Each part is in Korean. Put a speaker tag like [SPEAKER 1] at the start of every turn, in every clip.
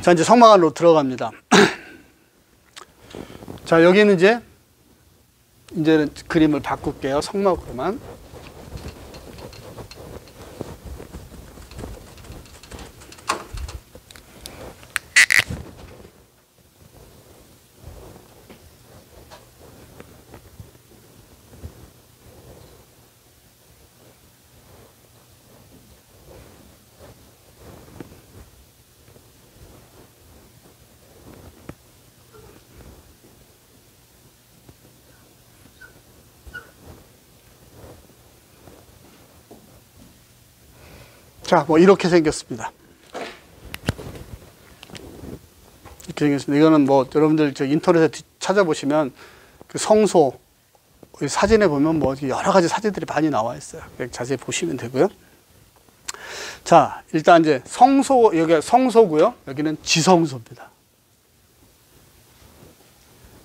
[SPEAKER 1] 자, 이제 성막 안으로 들어갑니다. 자, 여기는 이제는 그림을 바꿀게요. 성막으로만. 자, 뭐 이렇게 생겼습니다. 이렇게 생겼습니다. 이거는 뭐 여러분들 저 인터넷에 찾아보시면 그 성소 사진에 보면 뭐 여러 가지 사진들이 많이 나와 있어요. 자세히 보시면 되고요. 자, 일단 이제 여기가 성소고요. 여기는 지성소입니다.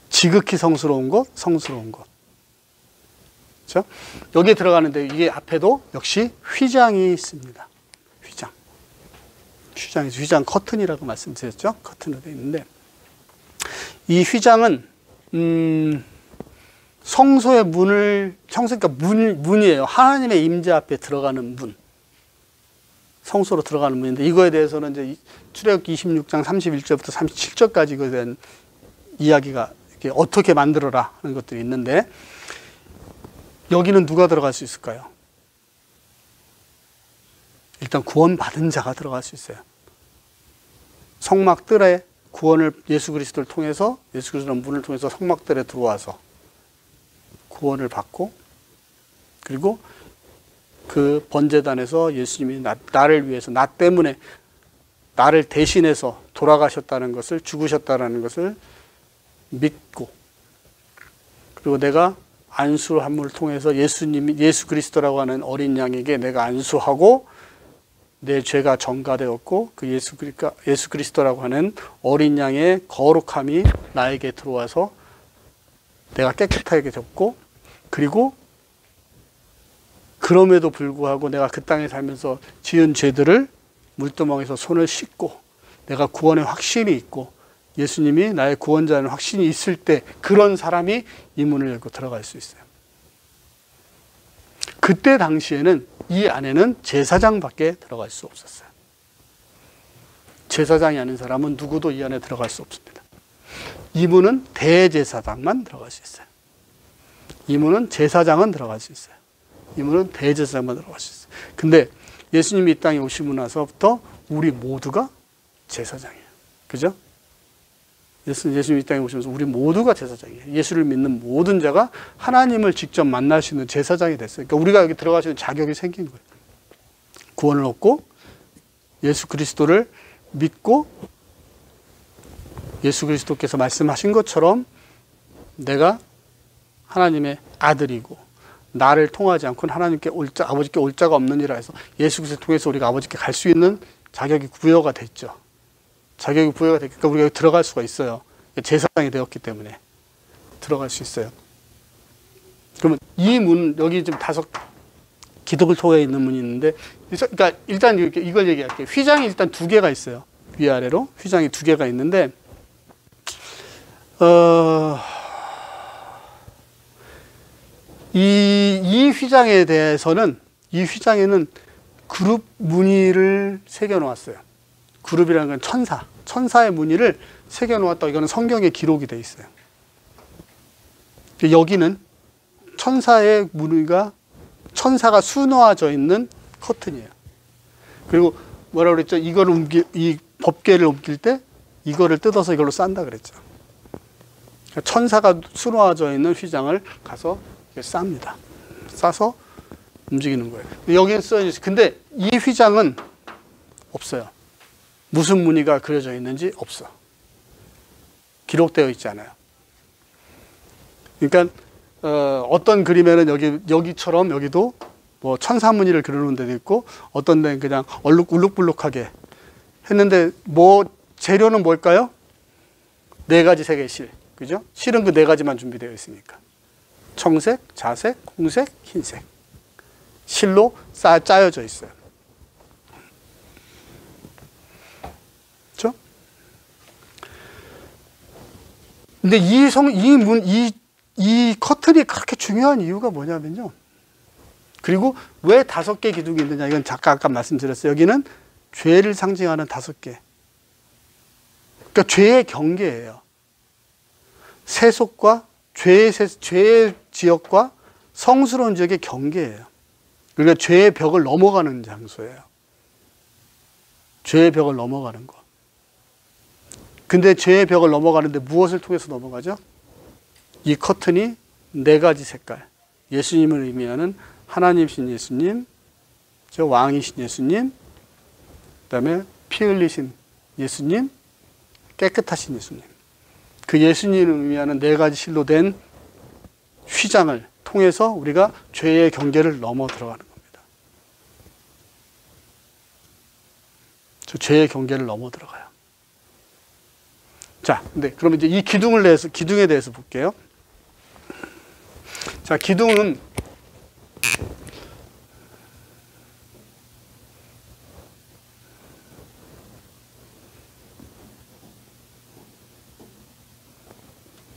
[SPEAKER 1] 지극히 성스러운 곳, 성스러운 곳. 그렇죠? 여기에 들어가는데 이게 앞에도 역시 휘장이 있습니다. 휘장 커튼이라고 말씀드렸죠. 커튼으로 되어 있는데 이 휘장은 성소의 문을 그러니까 문이에요. 하나님의 임재 앞에 들어가는 문. 성소로 들어가는 문인데 이거에 대해서는 이제 출애굽기 26장 31절부터 37절까지 이거에 대한 이야기가 이렇게 어떻게 만들어라 하는 것들이 있는데 여기는 누가 들어갈 수 있을까요? 일단 구원받은 자가 들어갈 수 있어요. 성막들의 구원을 예수 그리스도를 통해서 예수 그리스도의 문을 통해서 성막들에 들어와서 구원을 받고 그리고 그 번제단에서 예수님이 나를 위해서 나 때문에 나를 대신해서 돌아가셨다는 것을 죽으셨다는 것을 믿고 그리고 내가 안수함을 통해서 예수 그리스도라고 하는 어린 양에게 내가 안수하고 내 죄가 전가되었고 그 예수 그리스도라고 하는 어린 양의 거룩함이 나에게 들어와서 내가 깨끗하게 됐고 그리고 그럼에도 불구하고 내가 그 땅에 살면서 지은 죄들을 물두멍에서 손을 씻고 내가 구원의 확신이 있고 예수님이 나의 구원자라는 확신이 있을 때 그런 사람이 이 문을 열고 들어갈 수 있어요. 그때 당시에는 이 안에는 제사장밖에 들어갈 수 없었어요. 제사장이 아닌 사람은 누구도 이 안에 들어갈 수 없습니다. 이 문은 대제사장만 들어갈 수 있어요. 이 문은 제사장은 들어갈 수 있어요. 이 문은 대제사장만 들어갈 수 있어요. 근데 예수님이 이 땅에 오시고 나서부터 우리 모두가 제사장이에요. 그죠? 예수님이 이 땅에 오시면서 우리 모두가 제사장이에요. 예수를 믿는 모든 자가 하나님을 직접 만날 수 있는 제사장이 됐어요. 그러니까 우리가 여기 들어갈 수 있는 자격이 생긴 거예요. 구원을 얻고 예수 그리스도를 믿고 예수 그리스도께서 말씀하신 것처럼 내가 하나님의 아들이고 나를 통하지 않고는 하나님께 아버지께 올 자가 없느니라 해서 예수 그리스도를 통해서 우리가 아버지께 갈 수 있는 자격이 부여가 됐죠. 자격이 부여가 되니까 우리가 여기 들어갈 수가 있어요. 제사장이 되었기 때문에 들어갈 수 있어요. 그러면 이 문, 여기 지금 5 기둥토에 있는 문이 있는데, 그러니까 일단 이걸 얘기할게요. 휘장이 일단 2개가 있어요. 위아래로 휘장이 2개가 있는데, 이 휘장에 대해서는 이 휘장에는 그룹 무늬를 새겨 놓았어요. 그룹이라는 건 천사의 무늬를 새겨 놓았다. 이거는 성경에 기록이 돼 있어요. 여기는 천사의 무늬가 천사가 수놓아져 있는 커튼이에요. 그리고 뭐라 그랬죠? 이 법궤를 옮길 때 이거를 뜯어서 이걸로 싼다 그랬죠. 천사가 수놓아져 있는 휘장을 가서 쌉니다. 싸서 움직이는 거예요. 여기에 써있어요. 근데 이 휘장은 없어요. 무슨 무늬가 그려져 있는지 없어. 기록되어 있지 않아요. 그러니까 어떤 그림에는 여기처럼 여기도 뭐 천사 무늬를 그려놓은 데도 있고 어떤 데는 그냥 울룩불룩하게 했는데 뭐 재료는 뭘까요? 4가지 색의 실. 그죠? 실은 그 4가지만 준비되어 있으니까. 청색, 자색, 홍색, 흰색. 실로 짜여져 있어요. 그렇죠? 근데 이 커튼이 그렇게 중요한 이유가 뭐냐면요. 그리고 왜 5개 기둥이 있느냐. 이건 아까 말씀드렸어요. 여기는 죄를 상징하는 5개. 그러니까 죄의 경계예요. 세속과 죄의 지역과 성스러운 지역의 경계예요. 그러니까 죄의 벽을 넘어가는 장소예요. 죄의 벽을 넘어가는 거. 근데 죄의 벽을 넘어가는데 무엇을 통해서 넘어가죠? 이 커튼이 4가지 색깔. 예수님을 의미하는 하나님이신 예수님, 저 왕이신 예수님, 그다음에 피 흘리신 예수님, 깨끗하신 예수님. 그 예수님을 의미하는 4가지 실로 된 휘장을 통해서 우리가 죄의 경계를 넘어 들어가는 겁니다. 저 죄의 경계를 넘어 들어가요. 자, 근데 그러면 이제 이 기둥에 대해서 볼게요. 자, 기둥은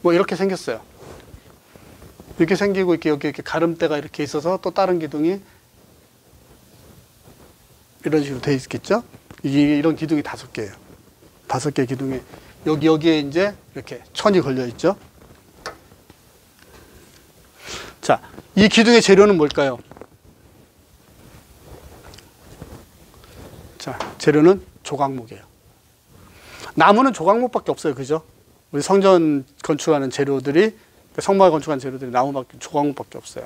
[SPEAKER 1] 뭐 이렇게 생겼어요. 이렇게 생기고 이렇게 가름대가 이렇게 있어서 또 다른 기둥이 이런 식으로 돼 있겠죠? 이런 기둥이 5개예요. 5개 기둥에 여기에 이제 이렇게 천이 걸려 있죠. 자, 이 기둥의 재료는 뭘까요? 자, 재료는 조각목이에요. 나무는 조각목밖에 없어요. 그죠? 우리 성전 건축하는 재료들이, 성막을 건축하는 재료들이 나무밖에, 조각목밖에 없어요.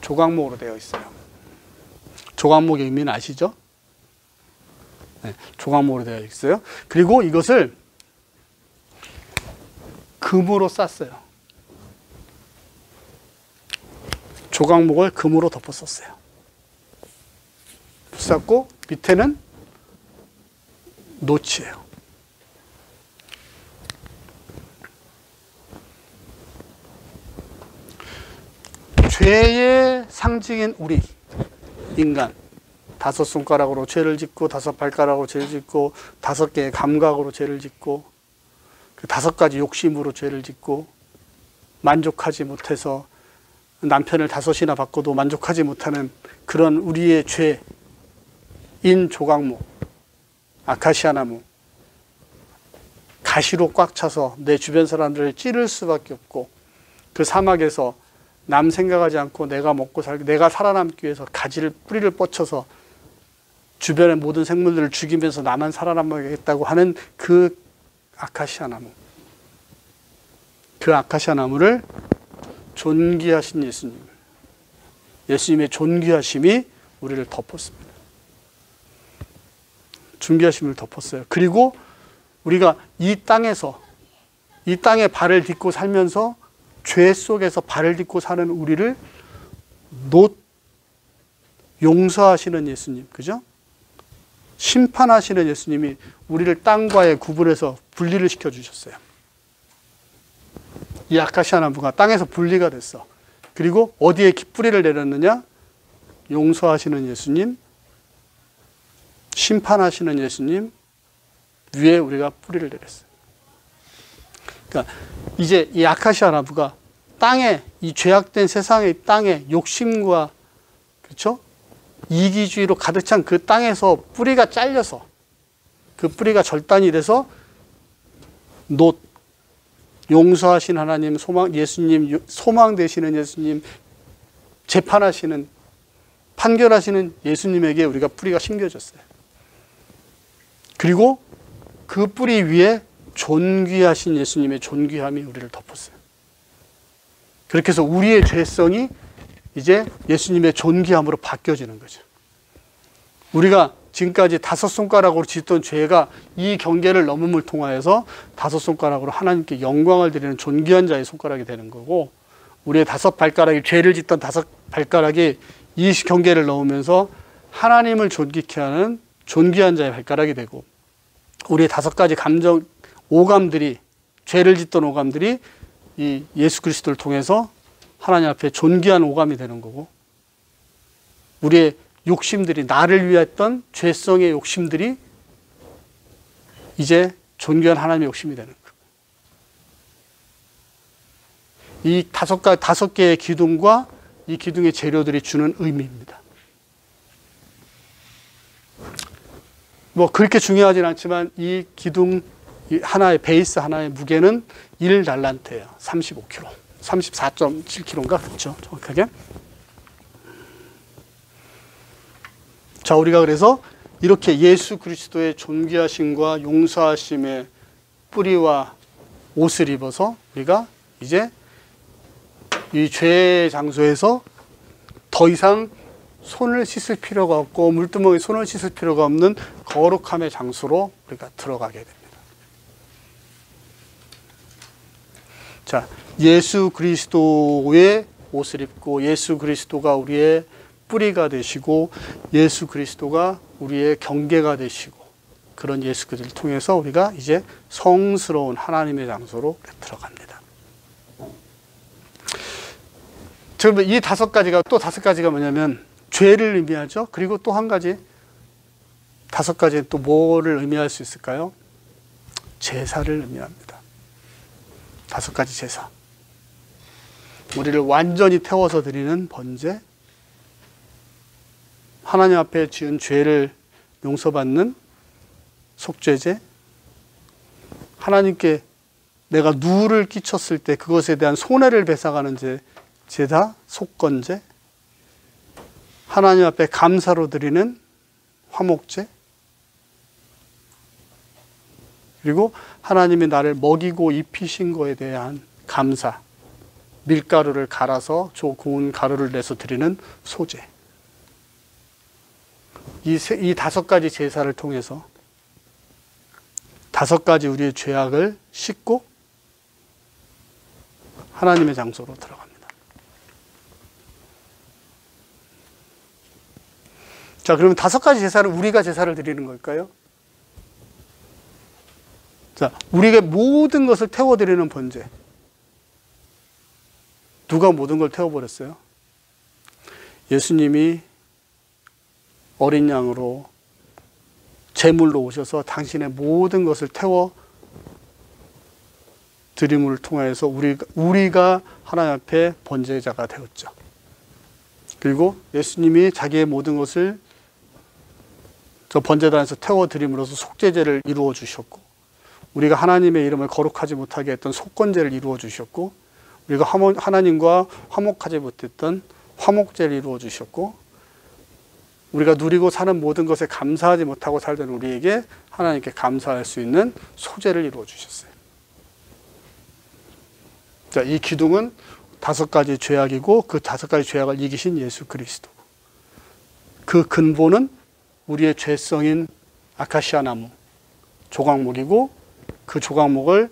[SPEAKER 1] 조각목으로 되어 있어요. 조각목의 의미는 아시죠? 네, 조각목으로 되어 있어요. 그리고 이것을 금으로 쌌어요. 조각목을 금으로 덮었었어요. 쌌고 밑에는 노치예요. 죄의 상징인 우리 인간, 5손가락으로 죄를 짓고 5발가락으로 죄를 짓고 5개의 감각으로 죄를 짓고 그 5가지 욕심으로 죄를 짓고 만족하지 못해서 남편을 5이나 바꿔도 만족하지 못하는 그런 우리의 죄인 조각목, 아카시아 나무, 가시로 꽉 차서 내 주변 사람들을 찌를 수밖에 없고 그 사막에서 남 생각하지 않고 내가 살아남기 위해서 가지를 뿌리를 뻗쳐서 주변의 모든 생물들을 죽이면서 나만 살아남아야겠다고 하는 그 아카시아 나무. 그 아카시아 나무를 존귀하신 예수님의 존귀하심이 우리를 덮었습니다. 존귀하심을 덮었어요. 그리고 우리가 이 땅에 발을 딛고 살면서 죄 속에서 발을 딛고 사는 우리를 용서하시는 예수님, 그죠? 심판하시는 예수님이 우리를 땅과의 구분해서 분리를 시켜주셨어요. 이 아카시아 나무가 땅에서 분리가 됐어. 그리고 어디에 뿌리를 내렸느냐? 용서하시는 예수님, 심판하시는 예수님 위에 우리가 뿌리를 내렸어요. 그러니까 이제 이 아카시아 나무가 땅에, 이 죄악된 세상의 땅에 욕심과, 그렇죠? 이기주의로 가득 찬 그 땅에서 뿌리가 잘려서 그 뿌리가 절단이 돼서 용서하신 하나님, 예수님, 소망 되시는 예수님, 재판하시는, 판결하시는 예수님에게 우리가 뿌리가 심겨졌어요. 그리고 그 뿌리 위에 존귀하신 예수님의 존귀함이 우리를 덮었어요. 그렇게 해서 우리의 죄성이 이제 예수님의 존귀함으로 바뀌어지는 거죠. 우리가 지금까지 5손가락으로 짓던 죄가 이 경계를 넘음을 통하여서 5손가락으로 하나님께 영광을 드리는 존귀한 자의 손가락이 되는 거고, 우리의 5발가락이, 죄를 짓던 5발가락이 이 경계를 넘으면서 하나님을 존귀케 하는 존귀한 자의 발가락이 되고, 우리의 5가지 오감들이, 죄를 짓던 오감들이 이 예수 그리스도를 통해서 하나님 앞에 존귀한 오감이 되는 거고, 우리의 욕심들이, 나를 위했던 죄성의 욕심들이 이제 존귀한 하나님의 욕심이 되는 거예요. 이 다섯 개의 기둥과 이 기둥의 재료들이 주는 의미입니다. 뭐 그렇게 중요하진 않지만 이 기둥 하나의 베이스 하나의 무게는 1달란트예요. 35kg. 34.7kg인가 그렇죠. 정확하게. 자, 우리가 그래서 이렇게 예수 그리스도의 존귀하심과 용서하심의 뿌리와 옷을 입어서 우리가 이제 이 죄의 장소에서 더 이상 손을 씻을 필요가 없고 물두멍에 손을 씻을 필요가 없는 거룩함의 장소로 우리가 들어가게 됩니다. 자, 예수 그리스도의 옷을 입고 예수 그리스도가 우리의 뿌리가 되시고 예수 그리스도가 우리의 경계가 되시고 그런 예수 그리스도를 통해서 우리가 이제 성스러운 하나님의 장소로 들어갑니다. 그러면 이 다섯 가지가 뭐냐면 죄를 의미하죠. 그리고 또 한 가지, 다섯 가지 또 뭐를 의미할 수 있을까요? 제사를 의미합니다. 다섯 가지 제사. 우리를 완전히 태워서 드리는 번제, 하나님 앞에 지은 죄를 용서받는 속죄제, 하나님께 내가 누를 끼쳤을 때 그것에 대한 손해를 배상하는 제사, 속건제, 하나님 앞에 감사로 드리는 화목제, 그리고 하나님이 나를 먹이고 입히신 거에 대한 감사, 밀가루를 갈아서 고운 가루를 내서 드리는 소제. 이 다섯 가지 제사를 통해서 다섯 가지 우리의 죄악을 씻고 하나님의 장소로 들어갑니다. 자, 그러면 다섯 가지 제사를 우리가 제사를 드리는 걸까요? 자, 우리가 모든 것을 태워드리는 번제. 누가 모든 걸 태워버렸어요? 예수님이 어린 양으로 제물로 오셔서 당신의 모든 것을 태워 드림을 통하여서 우리가 하나님 앞에 번제자가 되었죠. 그리고 예수님이 자기의 모든 것을 저 번제단에서 태워 드림으로써 속죄제를 이루어 주셨고, 우리가 하나님의 이름을 거룩하지 못하게 했던 속건제를 이루어 주셨고, 우리가 하나님과 화목하지 못했던 화목제를 이루어 주셨고, 우리가 누리고 사는 모든 것에 감사하지 못하고 살던 우리에게 하나님께 감사할 수 있는 소제를 이루어 주셨어요. 자, 이 기둥은 다섯 가지 죄악이고 그 다섯 가지 죄악을 이기신 예수 그리스도. 그 근본은 우리의 죄성인 아카시아 나무 조각목이고, 그 조각목을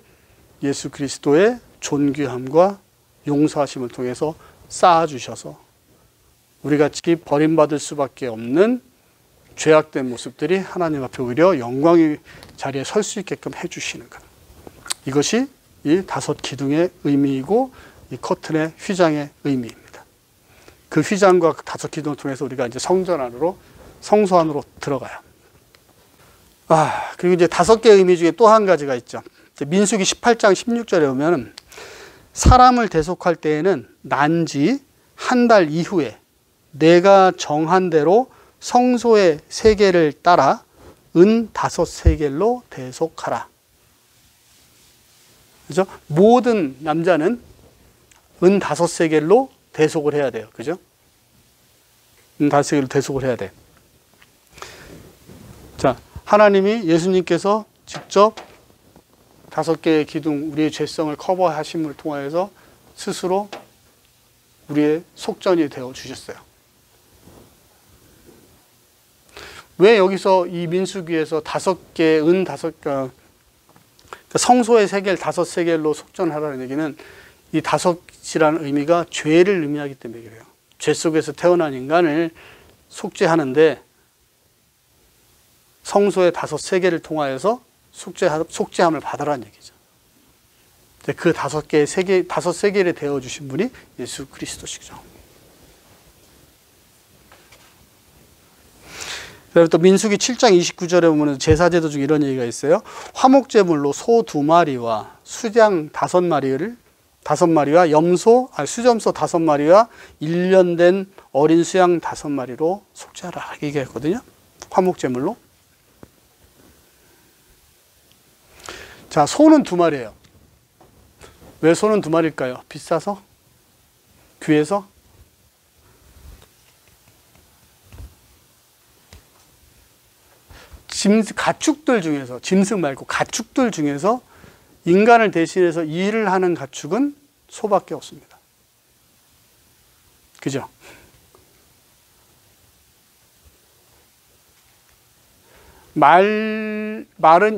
[SPEAKER 1] 예수 그리스도의 존귀함과 용서하심을 통해서 쌓아주셔서 우리같이 버림받을 수밖에 없는 죄악된 모습들이 하나님 앞에 오히려 영광의 자리에 설 수 있게끔 해주시는 것. 이것이 이 다섯 기둥의 의미이고 이 커튼의 휘장의 의미입니다. 그 휘장과 다섯 기둥을 통해서 우리가 이제 성전 안으로, 성소 안으로 들어가요. 그리고 이제 다섯 개의 의미 중에 또 한 가지가 있죠. 민수기 18장 16절에 보면 사람을 대속할 때에는 난지 한 달 이후에 내가 정한 대로 성소의 세겔을 따라 은 5세겔로 대속하라. 그죠? 모든 남자는 은 5세겔로 대속을 해야 돼요. 그죠? 은 5세겔로 대속을 해야 돼. 자, 하나님이 예수님께서 직접 다섯 개의 기둥, 우리의 죄성을 커버하심을 통하여서 스스로 우리의 속전이 되어 주셨어요. 왜 여기서 이 민수기에서 성소의 세겔 5세겔로 속전하라는 얘기는, 이 다섯이라는 의미가 죄를 의미하기 때문에 그래요. 죄 속에서 태어난 인간을 속죄하는데 성소의 5세겔을 통하여서 속죄함을 받으라는 얘기죠. 그 5세겔이 되어주신 분이 예수 그리스도시죠. 그다음에 또 민수기 7장 29절에 보면 제사제도 중에 이런 얘기가 있어요. 화목제물로 소 2마리와 수장 5마리를 5마리와 수점소 5마리와 1년 된 어린 수양 5마리로 속죄하라 얘기했거든요. 화목제물로. 자, 소는 2마리예요. 왜 소는 2마리일까요? 비싸서? 귀해서? 가축들 중에서, 짐승 말고 가축들 중에서 인간을 대신해서 일을 하는 가축은 소밖에 없습니다. 그죠? 말은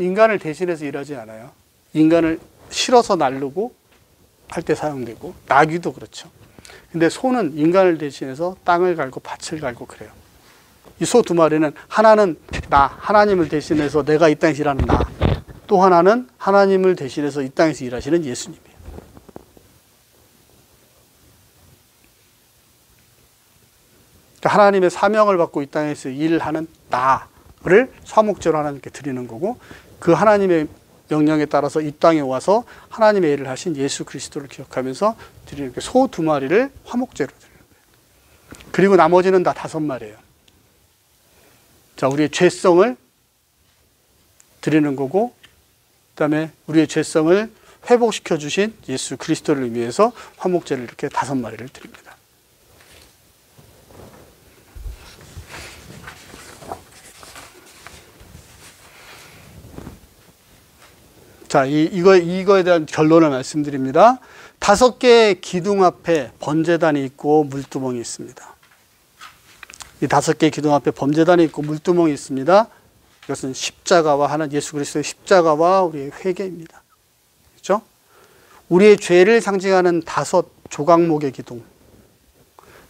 [SPEAKER 1] 인간을 대신해서 일하지 않아요. 인간을 실어서 나르고 할 때 사용되고, 나귀도 그렇죠. 근데 소는 인간을 대신해서 땅을 갈고 밭을 갈고 그래요. 이 소 2마리는 하나는 하나님을 대신해서 내가 이 땅에서 일하는 나, 또 하나는 하나님을 대신해서 이 땅에서 일하시는 예수님이에요. 그러니까 하나님의 사명을 받고 이 땅에서 일하는 나를 화목제로 하나님께 드리는 거고, 그 하나님의 명령에 따라서 이 땅에 와서 하나님의 일을 하신 예수 그리스도를 기억하면서 드리는 소 2마리를 화목제로 드리는 거예요. 그리고 나머지는 다 5마리예요. 자, 우리의 죄성을 드리는 거고, 그 다음에 우리의 죄성을 회복시켜 주신 예수 그리스도를 위해서 화목제를 이렇게 5마리를 드립니다. 자, 이거에 대한 결론을 말씀드립니다. 5개의 기둥 앞에 번제단이 있고 물두멍이 있습니다. 이 5개의 기둥 앞에 번제단이 있고 물두멍이 있습니다. 이것은 십자가와 예수 그리스도의 십자가와 우리의 회개입니다. 그렇죠? 우리의 죄를 상징하는 5 조각목의 기둥.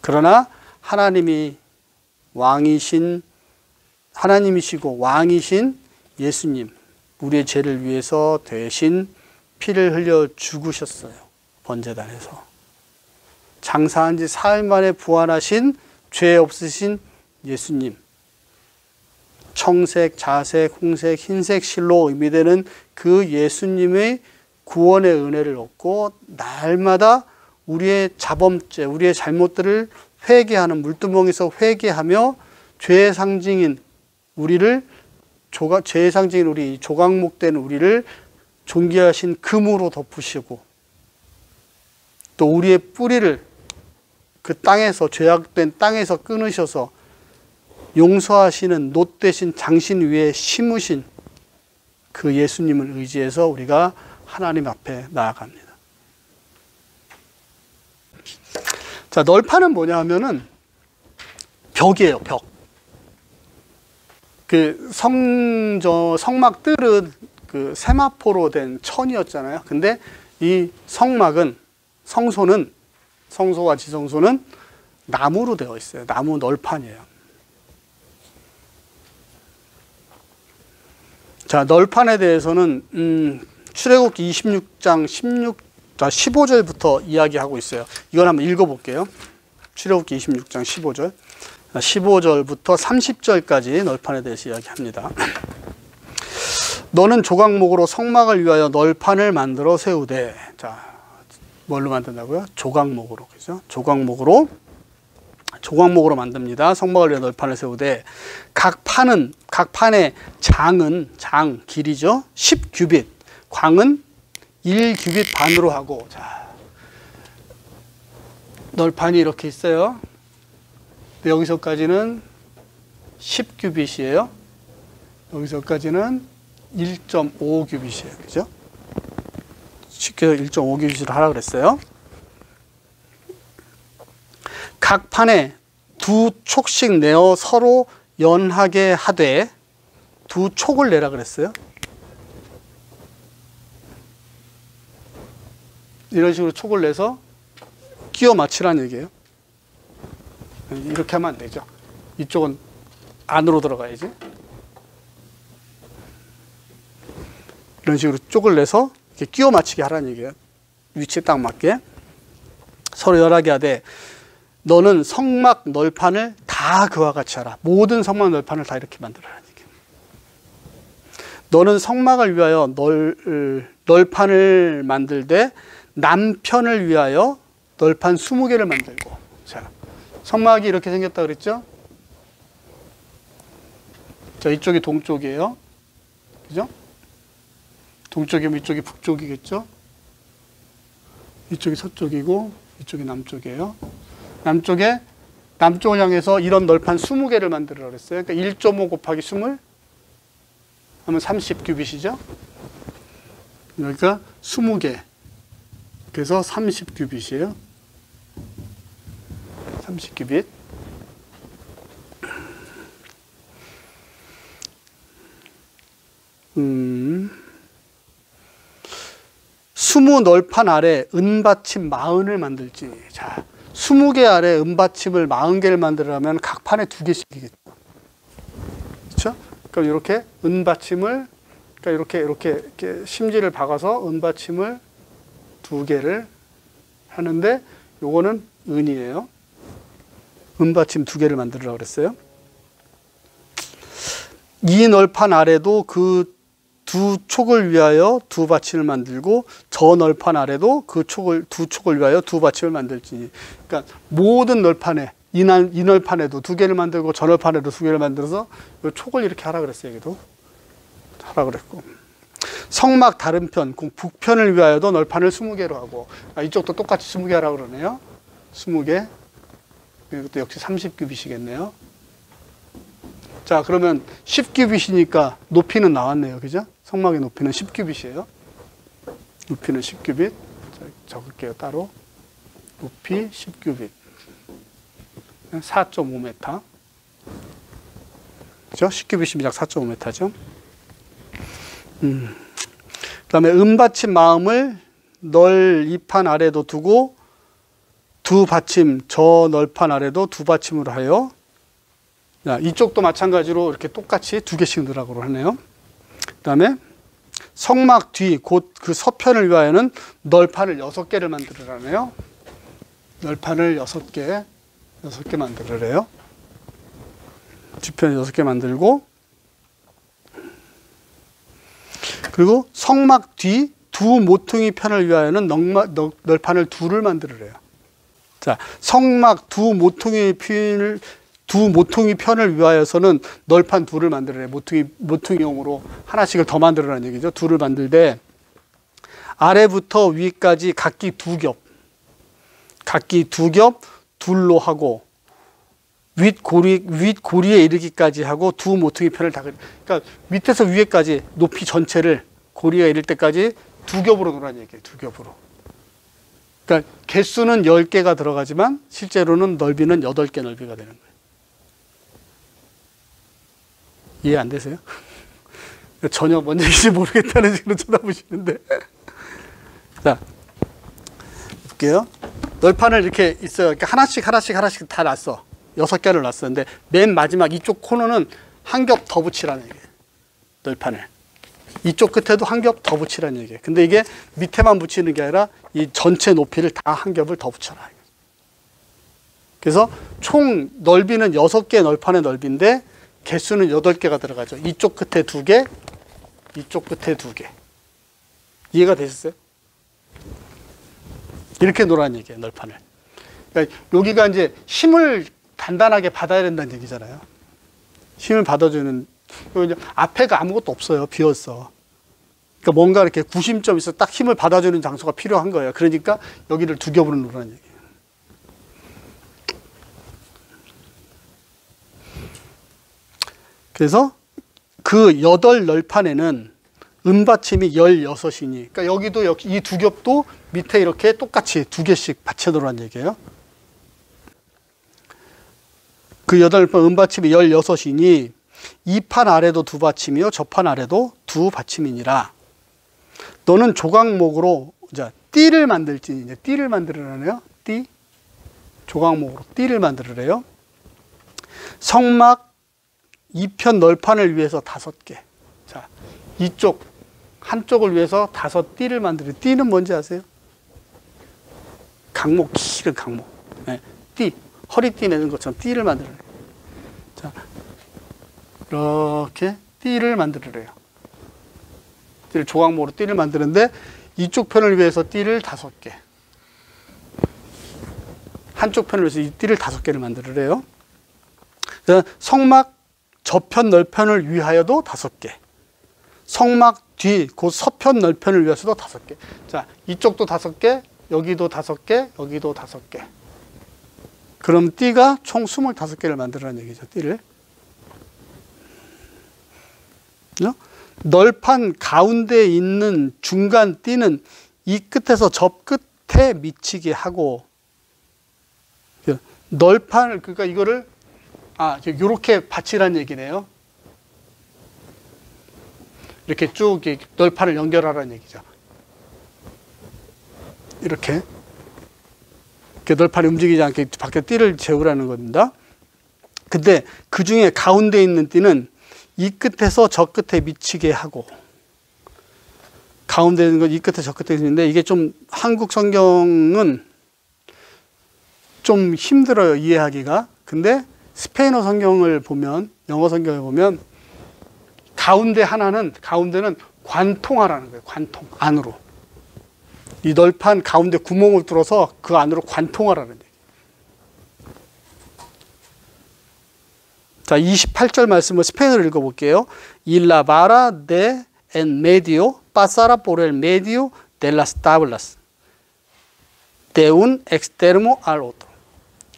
[SPEAKER 1] 그러나 하나님이시고 왕이신 예수님, 우리의 죄를 위해서 대신 피를 흘려 죽으셨어요. 번제단에서. 장사한 지 사흘 만에 부활하신 죄 없으신 예수님. 청색, 자색, 홍색, 흰색 실로 의미되는 그 예수님의 구원의 은혜를 얻고 날마다 우리의 자범죄, 우리의 잘못들을 회개하는, 물두멍에서 회개하며 죄의 상징인 죄의 상징인 우리, 조각목된 우리를 존귀하신 금으로 덮으시고, 또 우리의 뿌리를 그 땅에서, 죄악된 땅에서 끊으셔서 용서하시는 놋 대신 장신 위에 심으신 그 예수님을 의지해서 우리가 하나님 앞에 나아갑니다. 자, 널판은 뭐냐 하면은 벽이에요, 벽. 그 성막 뜰은 그 세마포로 된 천이었잖아요. 근데 이 성소는, 성소와 지성소는 나무로 되어 있어요. 나무 널판이에요. 자, 널판에 대해서는 출애굽기 26장 15절부터 이야기하고 있어요. 이걸 한번 읽어볼게요. 출애굽기 26장 15절. 15절부터 30절까지 널판에 대해서 이야기합니다. 너는 조각목으로 성막을 위하여 널판을 만들어 세우되. 자, 뭘로 만든다고요? 조각목으로. 그죠? 조각목으로 만듭니다. 성막을 위해 널판을 세우되 각 판의 장 길이죠. 10규빗, 광은 1규빗 반으로 하고. 자, 널판이 이렇게 있어요. 여기서까지는 10규빗이에요. 여기서까지는 1.5규빗이에요. 그죠? 쉽게 1.5규빗으로 하라 그랬어요. 각 판에 2촉씩 내어 서로 연하게 하되, 2촉을 내라 그랬어요. 이런 식으로 촉을 내서 끼워 맞추라는 얘기예요. 이렇게 하면 안 되죠. 이쪽은 안으로 들어가야지. 이런 식으로 쪽을 내서 이렇게 끼워 맞추게 하라는 얘기예요. 위치에 딱 맞게. 서로 연하게 하되 너는 성막 널판을 다 그와 같이 하라. 모든 성막 널판을 다 이렇게 만들어라는 얘기예요. 너는 성막을 위하여 널판을 만들되 남편을 위하여 널판 20개를 만들고. 자, 성막이 이렇게 생겼다 그랬죠? 자, 이쪽이 동쪽이에요. 그죠? 동쪽이면 이쪽이 북쪽이겠죠? 이쪽이 서쪽이고 이쪽이 남쪽이에요. 남쪽을 향해서 이런 널판 20개를 만들으라고 그랬어요. 그러니까 1.5 곱하기 20 하면 30규빗이죠. 그러니까 20개. 그래서 30규빗이에요. 30규빗. 스무 널판 아래 은받침 40을 만들지. 자, 20개 아래 은받침을 40개를 만들려면 각 판에 2개씩이겠죠. 그렇죠? 그럼 이렇게 은받침을, 그러니까 이렇게 심지를 박아서 은받침을 2개를 하는데, 요거는 은이에요. 은받침 2개를 만들으라고 그랬어요. 이 널판 아래도 그 두 촉을 위하여 2받침을 만들고, 저 널판 아래도 그 두 촉을 위하여 2받침을 만들지. 그러니까 모든 널판에, 이 널판에도 2개를 만들고, 저 널판에도 2개를 만들어서 이 촉을 이렇게 하라 그랬어요. 여기도 하라 그랬고, 성막 다른 편, 북편을 위하여도 널판을 20개로 하고, 이쪽도 똑같이 20개 하라 그러네요. 20개. 이것도 역시 30규빗이겠네요. 자, 그러면 10규빗이니까 높이는 나왔네요. 그죠? 성막의 높이는 10규빗이에요. 높이는 10규빗. 적을게요, 따로. 높이 10규빗. 4.5m. 그죠? 10규빗이면 약 4.5m죠. 그 다음에 은받침 마음을 널 이 판 아래도 두고, 2받침, 저 널판 아래도 2받침으로 하여, 자, 이쪽도 마찬가지로 이렇게 똑같이 2개씩 넣으라고 하네요. 그 다음에 성막 뒤, 곧 그 서편을 위하여는 널판을 6개를 만들으라네요. 널판을 6개 만들으래요. 뒤편 6개 만들고, 그리고 성막 뒤 두 모퉁이 편을 위하여는 널판을 2를 만들으래요. 자, 성막 두 모퉁이 편을 위하여서는 널판 2를 만들어내. 모퉁이용으로 하나씩을 더 만들어라는 얘기죠. 2를 만들되, 아래부터 위까지 각기 2겹, 둘로 하고, 윗고리에 이르기까지 하고, 두 모퉁이 편을 다, 그러니까 밑에서 위에까지 높이 전체를 고리에 이를 때까지 2겹으로 놓으라는 얘기예요. 2겹으로. 그러니까 개수는 10개가 들어가지만 실제로는 넓이는 8개 넓이가 되는 거예요. 이해 안 되세요? 전혀 뭔 얘기인지 모르겠다는 식으로 쳐다보시는데. 자, 볼게요. 널판을 이렇게 있어요. 이렇게 하나씩 다 놨어. 6개를 놨었는데, 맨 마지막 이쪽 코너는 한 겹 더 붙이라는 얘기예요. 널판을. 이쪽 끝에도 한 겹 더 붙이라는 얘기예요. 근데 이게 밑에만 붙이는 게 아니라 이 전체 높이를 다 한 겹을 더 붙여라. 그래서 총 넓이는 6개 널판의 넓이인데, 개수는 8개가 들어가죠. 이쪽 끝에 2개, 이쪽 끝에 2개. 이해가 되셨어요? 이렇게 놓으라는 얘기예요, 널판을. 그러니까 여기가 이제 힘을 단단하게 받아야 된다는 얘기잖아요. 힘을 받아주는, 이제 앞에가 아무것도 없어요. 비었어. 그러니까 뭔가 이렇게 구심점이 있어. 딱 힘을 받아주는 장소가 필요한 거예요. 그러니까 여기를 2겹으로 놓으라는 얘기예요. 그래서 그 8널판에는 은받침이 16이니, 그러니까 여기도 이 2겹도 밑에 이렇게 똑같이 2개씩 받쳐놓으라는 얘기예요. 그 8널판 은받침이 16이니 이 판 아래도 2받침이요, 저 판 아래도 2받침이니라. 너는 조각목으로, 자, 띠를 만들지. 이제 띠를 만들으라네요. 띠. 조각목으로 띠를 만들으래요. 성막 2편 널판을 위해서 5개. 자, 이쪽 한쪽을 위해서 5띠를 만들어요. 띠는 뭔지 아세요? 강목, 길은 강목. 네, 띠. 허리띠 내는 것처럼 띠를 만들어요. 자, 이렇게 띠를 만들으래요. 조각목으로 띠를 만드는데, 이쪽 편을 위해서 띠를 5개. 한쪽 편을 위해서 이 띠를 5개를 만들으래요. 성막 저편 널편을 위하여도 5개. 성막 뒤, 그 서편 널편을 위해서도 5개. 자, 이쪽도 5개, 여기도 5개, 여기도 5개. 그럼 띠가 총 25개를 만들라는 얘기죠, 띠를. 널판 가운데 있는 중간 띠는 이 끝에서 저 끝에 미치게 하고, 널판을, 그러니까 이거를, 요렇게 받치라는 얘기네요. 이렇게 쭉 널판을 연결하라는 얘기죠. 이렇게 널판이 움직이지 않게 밖에 띠를 재우라는 겁니다. 근데 그 중에 가운데 있는 띠는 이 끝에서 저 끝에 미치게 하고, 가운데 있는 건 이 끝에 저 끝에 있는데, 이게 좀 한국 성경은 좀 힘들어요, 이해하기가. 근데 스페인어 성경을 보면, 영어 성경을 보면 가운데는 관통하라는 거예요. 관통, 안으로. 이 널판 가운데 구멍을 뚫어서 그 안으로 관통하라는 얘기예요. 자, 28절 말씀을 스페인어로 읽어볼게요. Il la vara de en medio pasará por el medio de las tablas de un extremo al otro.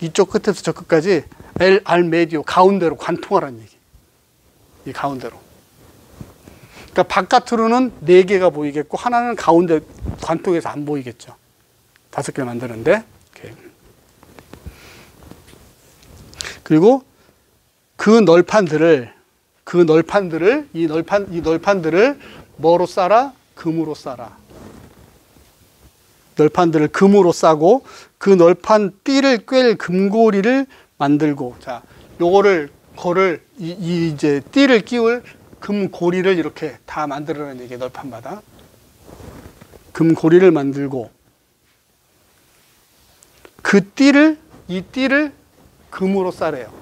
[SPEAKER 1] 이쪽 끝에서 저 끝까지 al medio, 가운데로 관통하라는 얘기. 이 가운데로. 그러니까 바깥으로는 4개가 보이겠고 하나는 가운데 관통해서 안 보이겠죠. 5개를 만드는데. 이렇게. 그리고 이 널판들을 뭐로 싸라? 금으로 싸라. 널판들을 금으로 싸고 그 널판 띠를 꿰 금고리를 만들고, 자, 이제 띠를 끼울 금고리를 이렇게 다 만들어라는 얘기예요, 널판마다. 금고리를 만들고, 이 띠를 금으로 싸래요.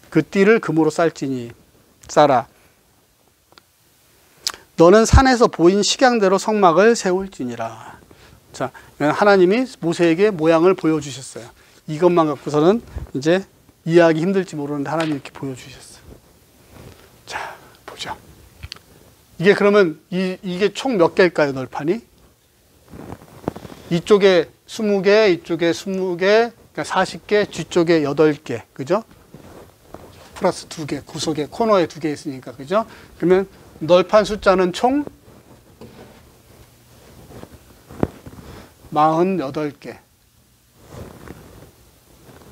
[SPEAKER 1] 그 띠를 금으로 쌀지니 싸라. 너는 산에서 보인 식양대로 성막을 세울지니라. 자, 하나님이 모세에게 모양을 보여주셨어요. 이것만 갖고서는 이제 이해하기 힘들지 모르는데 하나님이 이렇게 보여주셨어요. 자, 보죠. 이게 그러면 이게 총 몇 개일까요, 널판이? 이쪽에 20개, 이쪽에 20개, 그러니까 40개, 뒤쪽에 8개, 그죠? 플러스 2개, 구석에 코너에 2개 있으니까, 그죠? 그러면 널판 숫자는 총 48개.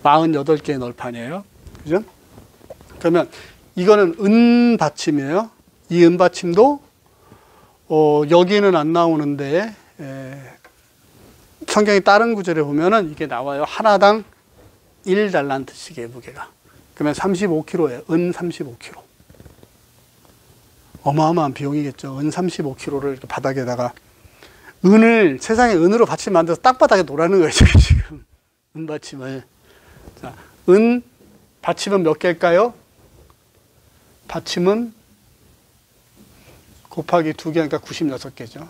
[SPEAKER 1] 48개의 널판이에요. 그죠? 그러면 이거는 은 받침이에요. 이 은 받침도 여기는 안 나오는데 성경의 다른 구절에 보면은 이게 나와요. 하나당 1달란트씩의 무게가. 그러면 35kg예요. 은 35kg. 어마어마한 비용이겠죠. 은 35kg를 이렇게 바닥에다가 세상에 은으로 받침 만들어서 땅바닥에 놓으라는 거예요, 지금. 은 받침을. 자, 은 받침은 몇 개일까요? 받침은 곱하기 2개니까 96개죠.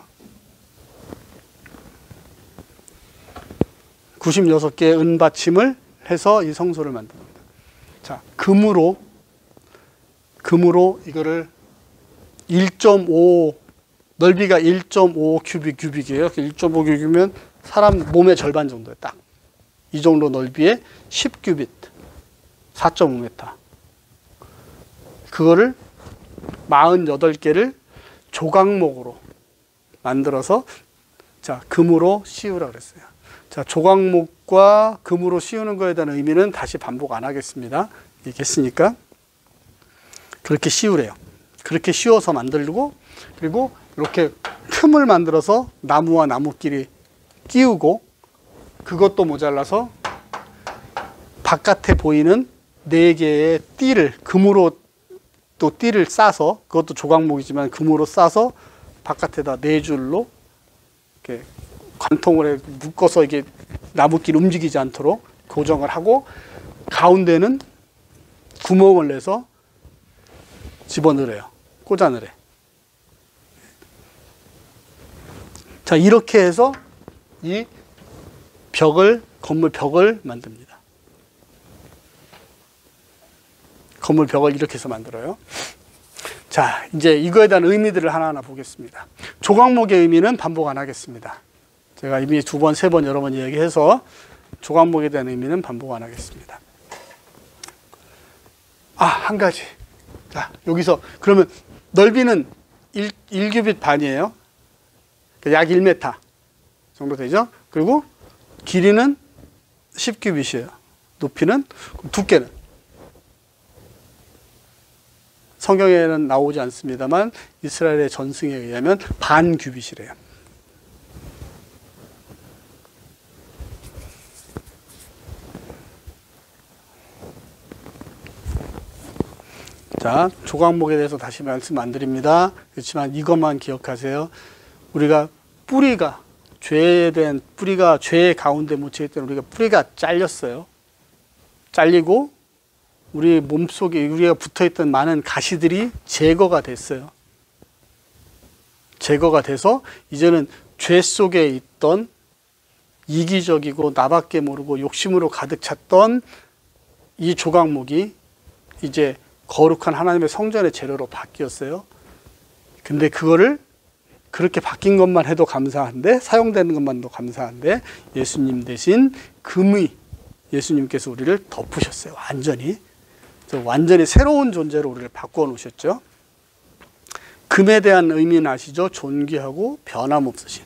[SPEAKER 1] 96개의 은 받침을 해서 이 성소를 만듭니다. 자, 금으로 이거를 1.5, 넓이가 1.5 규빅이에요. 1.5 규빅이면 사람 몸의 절반 정도예요, 딱. 이 정도 넓이에 10규빗, 4.5m. 그거를 48개를 조각목으로 만들어서, 자, 금으로 씌우라 그랬어요. 자, 조각목과 금으로 씌우는 거에 대한 의미는 다시 반복 안 하겠습니다. 얘기했으니까. 그렇게 씌우래요. 그렇게 씌워서 만들고, 그리고 이렇게 틈을 만들어서 나무와 나무끼리 끼우고, 그것도 모자라서 바깥에 보이는 4개의 띠를, 금으로 또 띠를 싸서, 그것도 조각목이지만 금으로 싸서 바깥에다 4줄로 이렇게 관통을 해 묶어서 이게 나무끼리 움직이지 않도록 고정을 하고, 가운데는 구멍을 내서 집어넣으래요. 꽂아넣으래. 자, 이렇게 해서 이 건물 벽을 만듭니다. 건물 벽을 이렇게 해서 만들어요. 자, 이제 이거에 대한 의미들을 하나하나 보겠습니다. 조각목의 의미는 반복 안 하겠습니다. 제가 이미 2번, 3번, 여러 번 이야기해서 조각목에 대한 의미는 반복 안 하겠습니다. 한 가지. 자, 여기서 그러면 넓이는 1규빗 반이에요. 약 1m 정도 되죠? 그리고 길이는 10규빗이에요. 높이는, 두께는 성경에는 나오지 않습니다만 이스라엘의 전승에 의하면 반 규빗이래요. 자, 조각목에 대해서 다시 말씀 안 드립니다. 그렇지만 이것만 기억하세요. 우리가 뿌리가 죄의 가운데 묻혀있기 때문에 우리가 뿌리가 잘렸어요. 잘리고 우리 몸속에 우리가 붙어있던 많은 가시들이 제거가 됐어요. 제거가 돼서 이제는 죄 속에 있던 이기적이고 나밖에 모르고 욕심으로 가득 찼던 이 조각목이 이제 거룩한 하나님의 성전의 재료로 바뀌었어요. 근데 그거를 그렇게 바뀐 것만 해도 감사한데, 사용되는 것만도 감사한데, 예수님 대신 금의, 예수님께서 우리를 덮으셨어요. 완전히 새로운 존재로 우리를 바꿔 놓으셨죠. 금에 대한 의미는 아시죠? 존귀하고 변함없으신,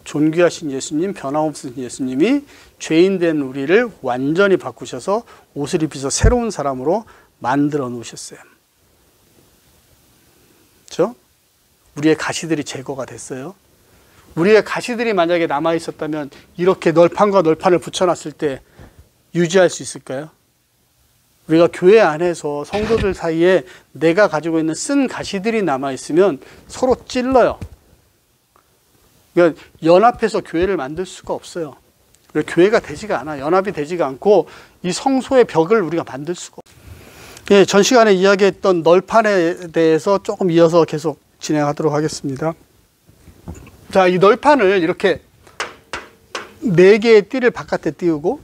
[SPEAKER 1] 존귀하신 예수님, 변함없으신 예수님이 죄인 된 우리를 완전히 바꾸셔서 옷을 입히셔서 새로운 사람으로 만들어 놓으셨어요. 그렇죠? 우리의 가시들이 제거가 됐어요. 우리의 가시들이 만약에 남아 있었다면 이렇게 널판과 널판을 붙여놨을 때 유지할 수 있을까요? 우리가 교회 안에서 성도들 사이에 내가 가지고 있는 쓴 가시들이 남아 있으면 서로 찔러요. 그러니까 연합해서 교회를 만들 수가 없어요. 교회가 되지가 않아. 연합이 되지가 않고 이 성소의 벽을 우리가 만들 수가 없어요. 예, 전 시간에 이야기했던 널판에 대해서 조금 이어서 계속 진행하도록 하겠습니다. 자, 이 널판을 이렇게 4개의 띠를 바깥에 띄우고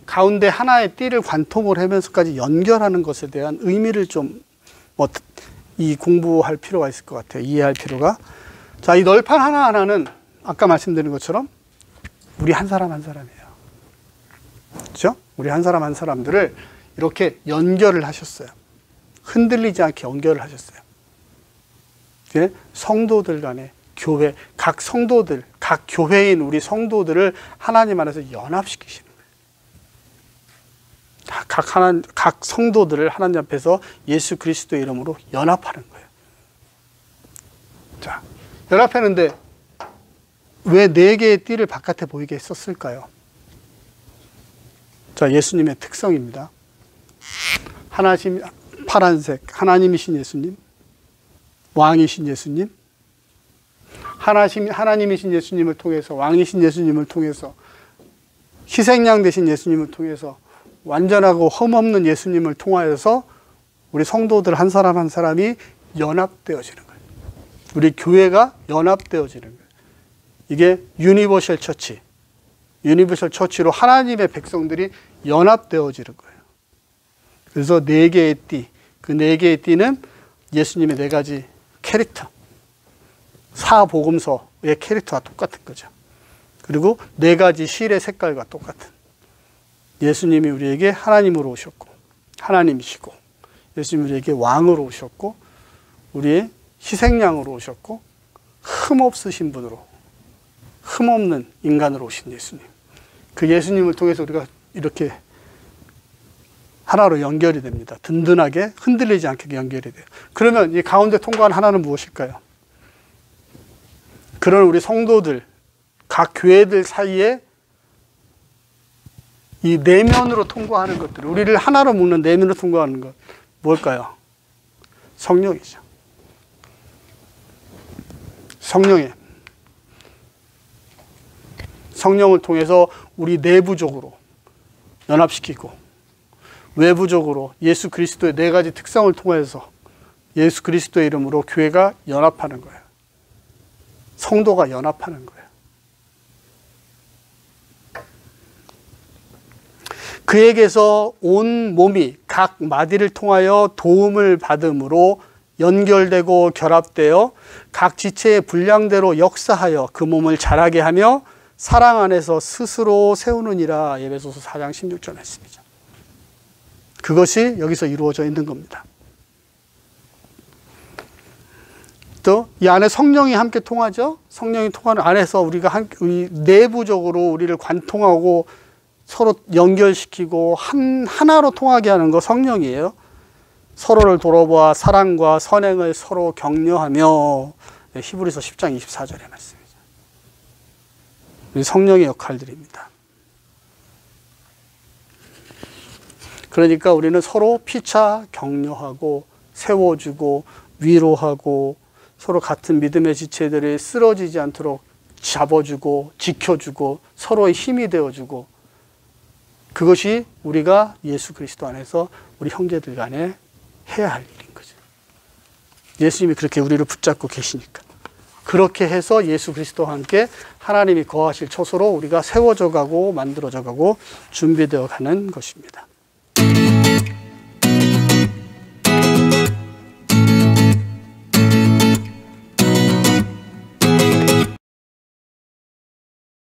[SPEAKER 1] 가운데 하나의 띠를 관통을 하면서까지 연결하는 것에 대한 의미를 좀 공부할 필요가 있을 것 같아요. 이해할 필요가. 자, 이 널판 하나하나는 아까 말씀드린 것처럼 우리 한 사람 한 사람이에요. 그렇죠? 우리 한 사람 한 사람들을 이렇게 연결을 하셨어요. 흔들리지 않게 연결을 하셨어요. 성도들 간에 교회, 각 성도들, 각 교회인 우리 성도들을 하나님 안에서 연합시키시는 거예요. 각 성도들을 하나님 앞에서 예수 그리스도의 이름으로 연합하는 거예요. 자, 연합했는데 왜 4개의 띠를 바깥에 보이게 했었을까요? 자, 예수님의 특성입니다. 파란색, 하나님이신 예수님, 왕이신 예수님, 하나님이신 예수님을 통해서, 왕이신 예수님을 통해서, 희생양 되신 예수님을 통해서, 완전하고 흠없는 예수님을 통하여서 우리 성도들 한 사람 한 사람이 연합되어지는 거예요. 우리 교회가 연합되어지는 거예요. 이게 유니버셜 처치, 유니버셜 처치로 하나님의 백성들이 연합되어지는 거예요. 그래서 4개의 띠, 그 4개의 띠는 예수님의 4가지 캐릭터, 사복음서의 캐릭터와 똑같은 거죠. 그리고 4가지 실의 색깔과 똑같은, 예수님이 우리에게 하나님으로 오셨고, 하나님이시고, 예수님이 우리에게 왕으로 오셨고, 우리의 희생양으로 오셨고, 흠없으신 분으로, 흠없는 인간으로 오신 예수님. 그 예수님을 통해서 우리가 이렇게 하나로 연결이 됩니다. 든든하게 흔들리지 않게 연결이 돼요. 그러면 이 가운데 통과한 하나는 무엇일까요? 그런 우리 성도들, 각 교회들 사이에 이 내면으로 통과하는 것들, 우리를 하나로 묶는 내면으로 통과하는 것, 뭘까요? 성령이죠. 성령을 통해서 우리 내부적으로 연합시키고, 외부적으로 예수 그리스도의 4가지 특성을 통해서 예수 그리스도의 이름으로 교회가 연합하는 거예요. 성도가 연합하는 거예요. 그에게서 온 몸이 각 마디를 통하여 도움을 받음으로 연결되고 결합되어 각 지체의 분량대로 역사하여 그 몸을 자라게 하며 사랑 안에서 스스로 세우느니라. 에베소서 4장 16절 말씀이죠. 그것이 여기서 이루어져 있는 겁니다. 또 이 안에 성령이 함께 통하죠. 성령이 통하는 안에서 우리가 우리 내부적으로 우리를 관통하고 서로 연결시키고 하나로 통하게 하는 거 성령이에요. 서로를 돌아보아 사랑과 선행을 서로 격려하며, 히브리서 10장 24절의 말씀이죠. 우리 성령의 역할들입니다. 그러니까 우리는 서로 피차 격려하고 세워주고 위로하고 서로 같은 믿음의 지체들이 쓰러지지 않도록 잡아주고 지켜주고 서로의 힘이 되어주고, 그것이 우리가 예수 그리스도 안에서 우리 형제들 간에 해야 할 일인 거죠. 예수님이 그렇게 우리를 붙잡고 계시니까. 그렇게 해서 예수 그리스도와 함께 하나님이 거하실 처소로 우리가 세워져 가고 만들어져 가고 준비되어 가는 것입니다.